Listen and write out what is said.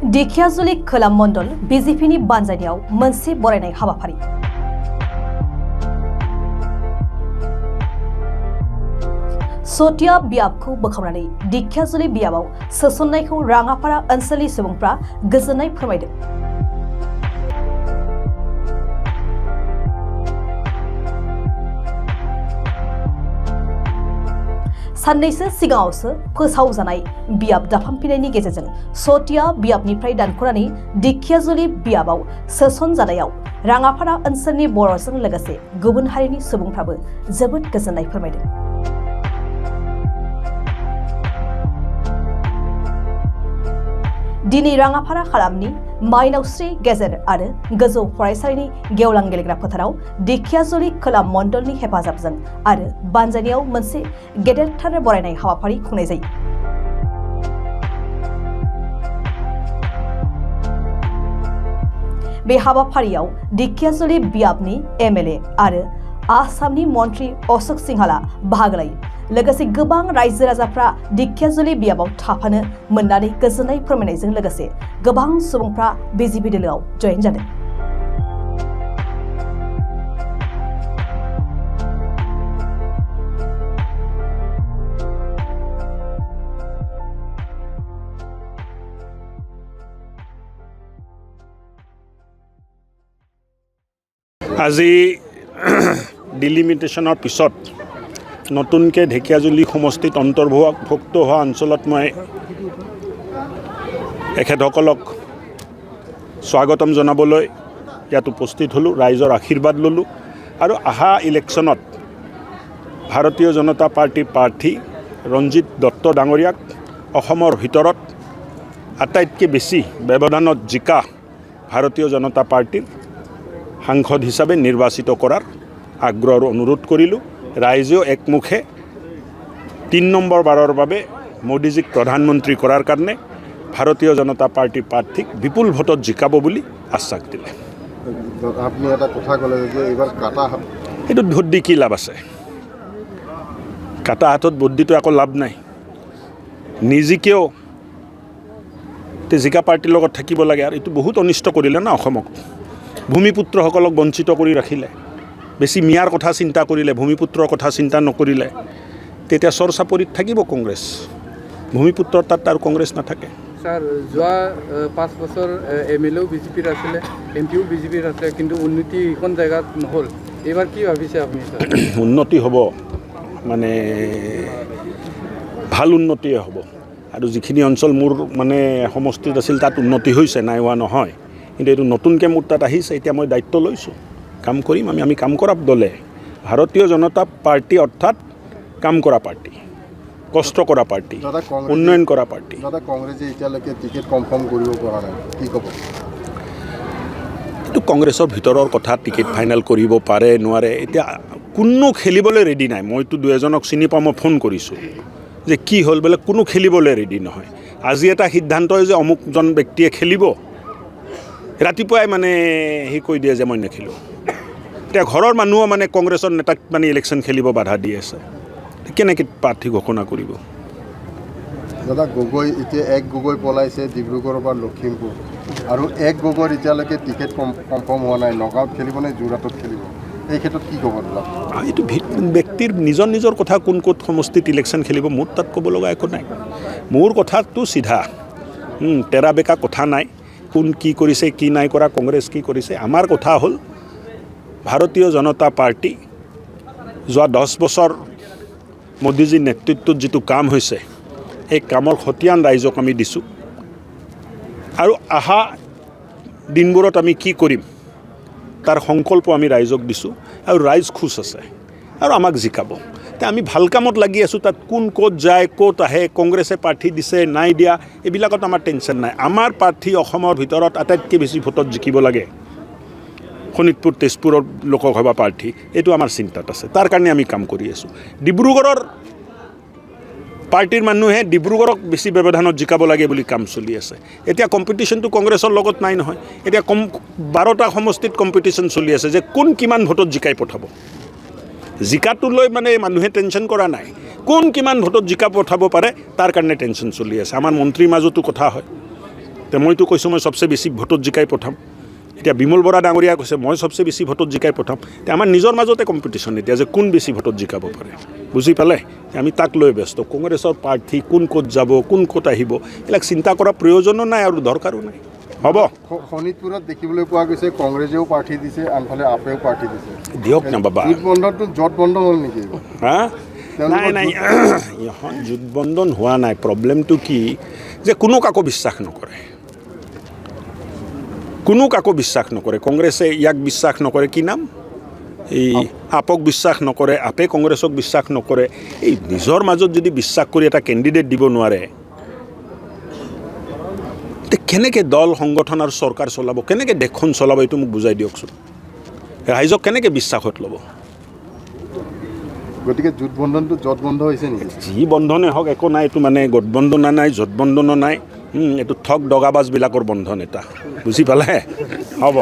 दिखियाजुलि खोला मण्डल बिजेपिनि बानजायनायाव मोनसे बरायनाय हाबाफारि। सटिया बियाबखौ बोखावनानै दिखियाजुलि बियाबाव सोसननायखौ राङापारा ओनसोलनि सुबुंफ्रा गोजोननाय फोरमायदों। साननैसो सिगाङावसो फोसावजानाय बियाब दाफामफिननायनि गेजेरजों सटिया बियाबनिफ्राय दानख'नानै दिखियाजुलि बियाबाव सोसनजानायाव राङापारा ओनसोलनि बर'जों लोगोसे गुबुन हारिनि सुबुंफ्राबो जोबोद गोजोननाय फोरमायदों। दिनै राङापारा हालामनि माइनावस्रि गेजेर आरो गोजौ फरायसालिनि गेवलां गेलेग्रा फोथाराव दिखियाजुलि खोला मण्डलनि हेफाजाबजों आरो बानजायनायाव मोनसे गेदेरथार बरायनाय हाबाफारि खुंनाय जायो। बे हाबाफारियाव दिखियाजुलि बियाबनि एमएलए आरो आसामनि मन्त्रि अशोक सिंहाला बाहागो लायो। लोगोसे गोबां रायजो राजाफ्रा दिखियाजुलि बियाबाव थाफानो मोननानै गोजोननाय फोरमायनायजों लोगोसे गोबां सुबुंफ्रा बिजेपि दोलोआव जयेन जादों। আজি ডিলিমিটেশ্যনৰ পিছত নতুনকৈ ঢেকীয়াজুলি সমষ্টিত অন্তৰ্ভুক্ত হোৱা অঞ্চলত মই এখেতসকলক স্বাগতম জনাবলৈ ইয়াত উপস্থিত হ'লোঁ, ৰাইজৰ আশীৰ্বাদ ল'লোঁ আৰু অহা ইলেকশ্যনত ভাৰতীয় জনতা পাৰ্টীৰ প্ৰাৰ্থী ৰঞ্জিত দত্ত ডাঙৰীয়াক অসমৰ ভিতৰত আটাইতকৈ বেছি ব্যৱধানত জিকা ভাৰতীয় জনতা পাৰ্টীৰ সাংসদ হিচাপে নিৰ্বাচিত কৰাৰ আগ্ৰহ আৰু অনুৰোধ কৰিলোঁ। ৰাইজেও একমুখে ৩ নম্বৰ বাৰৰ বাবে মোদীজীক প্ৰধানমন্ত্ৰী কৰাৰ কাৰণে ভাৰতীয় জনতা পাৰ্টীৰ প্ৰাৰ্থীক বিপুল ভোটত জিকাব বুলি আশ্বাস দিলে। আপুনি এটা কথা ক'লে যে এইবাৰ কাটা হাত, এইটোত ভোট দি কি লাভ আছে? কাটা হাতত ভোট দিটো একো লাভ নাই। নিজিকেও জিকা পাৰ্টীৰ লগত থাকিব লাগে আৰু এইটো বহুত অনিষ্ট কৰিলে না অসমক। ভূমিপুত্ৰসকলক বঞ্চিত কৰি ৰাখিলে, বেছি মিয়াৰ কথা চিন্তা কৰিলে, ভূমিপুত্ৰৰ কথা চিন্তা নকৰিলে, তেতিয়া চৰ চাপৰিত থাকিব কংগ্ৰেছ। ভূমিপুত্ৰৰ তাত আৰু কংগ্ৰেছ নাথাকে। স্যাৰ, যোৱা 5 বছৰ এমএলএও বিজেপিৰ আছিলে, এমপিও বিজেপিৰ আছে, কিন্তু উন্নতি এইখন জেগাত নহ'ল। এইবাৰ কি ভাবিছে আপুনি? উন্নতি হ'ব, মানে ভাল উন্নতিয়ে হ'ব। আৰু যিখিনি অঞ্চল মোৰ মানে সমষ্টিত আছিল তাত উন্নতি হৈছে, নাই হোৱা নহয়। কিন্তু এইটো নতুনকৈ মোৰ তাত আহিছে, এতিয়া মই দায়িত্ব লৈছোঁ, কাম কৰিম। আমি কাম কৰা দলে, ভাৰতীয় জনতা পাৰ্টী অৰ্থাৎ কাম কৰা পাৰ্টী, কষ্ট কৰা পাৰ্টী, উন্নয়ন কৰা পাৰ্টী। কংগ্ৰেছে এতিয়ালৈকে টিকেট কনফাৰ্ম কৰিব পৰা নাই, কি ক'ব? এইটো কংগ্ৰেছৰ ভিতৰৰ কথা, টিকেট ফাইনেল কৰিব পাৰে নোৱাৰে। এতিয়া কোনো খেলিবলৈ ৰেডি নাই। মইতো 2 এজনক চিনি পাওঁ, মই ফোন কৰিছোঁ যে কি হ'ল, বোলে কোনো খেলিবলৈ ৰেডি নহয়। আজি এটা সিদ্ধান্ত হয় যে অমুকজন ব্যক্তিয়ে খেলিব, ৰাতিপুৱাই মানে সি কৈ দিয়ে যে মই নেখেলোঁ। এতিয়া ঘৰৰ মানুহো মানে কংগ্ৰেছৰ নেতাক মানে ইলেকশ্যন খেলিব বাধা দি আছে। কেনেকৈ প্ৰাৰ্থী ঘোষণা কৰিব? দাদা, গগৈ এতিয়া 1 গগৈ পলাইছে ডিব্ৰুগড়ৰ পৰা লখিমপুৰ, আৰু 1 গগৈৰ এতিয়ালৈকে টিকেট কনফাৰ্ম হোৱা নাই। নগাঁৱত খেলিব নে যোৰহাটত খেলিব? এই ক্ষেত্ৰত কি ক'ব দাদা? এইটো ব্যক্তিৰ নিজৰ কথা, কোন ক'ত সমষ্টিত ইলেকশ্যন খেলিব মোৰ তাত ক'ব লগা একো নাই। মোৰ কথাটো চিধা, তেৰা বেকা কথা নাই। কোন কি কৰিছে, কি নাই কৰা, কংগ্ৰেছ কি কৰিছে। আমাৰ কথা হ'ল ভাৰতীয় জনতা পাৰ্টী যোৱা 10 বছৰ মোদীজীৰ নেতৃত্বত যিটো কাম হৈছে, এই কামৰ খতিয়ান ৰাইজক আমি দিছোঁ। আৰু অহা দিনবোৰত আমি কি কৰিম তাৰ সংকল্প আমি ৰাইজক দিছোঁ, আৰু ৰাইজ খুচ আছে আৰু আমাক জিকাব। এতিয়া আমি ভাল কামত লাগি আছোঁ। তাত কোন ক'ত যায়, ক'ত আহে, কংগ্ৰেছে প্ৰাৰ্থী দিছে নাই দিয়া, এইবিলাকত আমাৰ টেনশ্যন নাই। আমাৰ প্ৰাৰ্থী অসমৰ ভিতৰত আটাইতকৈ বেছি ভোটত জিকিব লাগে, শোণিতপুৰ তেজপুৰৰ লোকসভা প্ৰাৰ্থী। এইটো আমাৰ চিন্তাত আছে, তাৰ কাৰণে আমি কাম কৰি আছোঁ। ডিব্ৰুগড়ৰ পাৰ্টীৰ মানুহে ডিব্ৰুগড়ক বেছি ব্যৱধানত জিকাব লাগে বুলি কাম চলি আছে। এতিয়া কম্পিটিশ্যনটো কংগ্ৰেছৰ লগত নাই নহয়। এতিয়া 12টা সমষ্টিত কম্পিটিশ্যন চলি আছে যে কোন কিমান ভোটত জিকাই পঠাব। জিকাটো লৈ মানে মানুহে টেনশ্যন কৰা নাই, কোন কিমান ভোটত জিকা পঠাব পাৰে তাৰ কাৰণে টেনশ্যন চলি আছে। আমাৰ মন্ত্ৰীৰ মাজতো কথা হয়, তে মইতো কৈছোঁ মই চবচে বেছি ভোটত জিকাই পঠাম এতিয়া বিমল বৰা ডাঙৰীয়া কৈছে মই চবচে বেছি ভোটত জিকাই পঠাম তে আমাৰ নিজৰ মাজতে কম্পিটিশ্যন এতিয়া যে কোন বেছি ভোটত জিকাব পাৰে বুজি পালে আমি তাক লৈ ব্যস্ত কংগ্ৰেছৰ প্ৰাৰ্থী কোন ক'ত যাব কোন ক'ত আহিব এইবিলাক চিন্তা কৰা প্ৰয়োজনো নাই আৰু দৰকাৰো নাই হ'ব শোণিতপুৰত দেখিবলৈ পোৱা গৈছে কংগ্ৰেছেও প্ৰাৰ্থী দিছে আনফালে আপেও প্ৰাৰ্থী দিছে দিয়ক না বাবা জোটবন্ধনটো জোটবন্ধ হ'ল নেকি হা নাই নাই এখন জোটবন্ধন হোৱা নাই প্ৰব্লেমটো কি যে কোনো কাকো বিশ্বাস নকৰে কোনো কাকো বিশ্বাস নকৰে কংগ্ৰেছে ইয়াক বিশ্বাস নকৰে কি নাম এই আপক বিশ্বাস নকৰে আপে কংগ্ৰেছক বিশ্বাস নকৰে এই নিজৰ মাজত যদি বিশ্বাস কৰি এটা কেণ্ডিডেট দিব নোৱাৰে তে কেনেকৈ দল সংগঠন আৰু চৰকাৰ চলাব কেনেকৈ দেশখন চলাব এইটো মোক বুজাই দিয়কচোন ৰাইজক কেনেকৈ বিশ্বাসত ল'ব গতিকে জোটবন্ধনটো জোটবন্ধ হৈছে নেকি যি বন্ধনে হওক একো নাই এইটো মানে গোটবন্ধনা নাই জোটবন্ধনো নাই এইটো ঠগ দগাবাজবিলাকৰ বন্ধন এটা বুজি পালে হ'ব